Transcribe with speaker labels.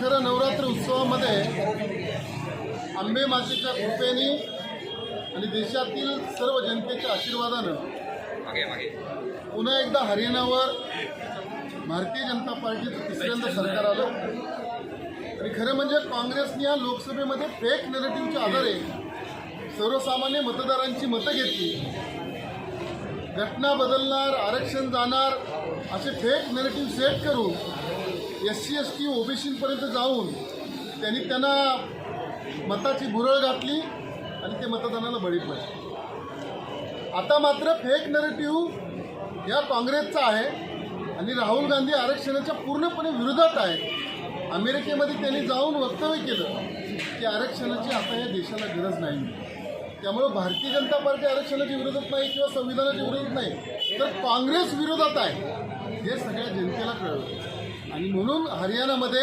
Speaker 1: खरं नवरात्र उत्सवामध्ये अंबे मातेच्या कृपेने आणि देशातील सर्व जनतेच्या आशीर्वादानं पुन्हा एकदा हरियाणावर भारतीय जनता पार्टीचं तिसऱ्यांदा सरकार आलं। आणि खरं म्हणजे काँग्रेसने या लोकसभेमध्ये फेक नरेटिव्हच्या आधारे सर्वसामान्य मतदारांची मतं घेतली। घटना बदलणार, आरक्षण जाणार असे फेक नरेटिव्ह सेट करून SC ST OBCपर्यंत जाऊन त्यांना मताची भुरळ घातली आणि ते मतदानाला बळी पडले। आता मात्र फेक नरेटिव्ह या काँग्रेसचा आहे आणि राहुल गांधी आरक्षणाच्या पूर्णपणे विरोधात आहे। अमेरिकेमध्ये त्यांनी जाऊन वक्तव्य केलं की आरक्षणाची आता या देशाला गरज नाही। त्यामुळे भारतीय जनता पार्टी आरक्षणाच्या विरोधात नाही किंवा संविधानाच्या विरोधात नाही, तर काँग्रेस विरोधात आहे हे सगळ्या जनतेला कळलं। आणि म्हणून हरियाणामध्ये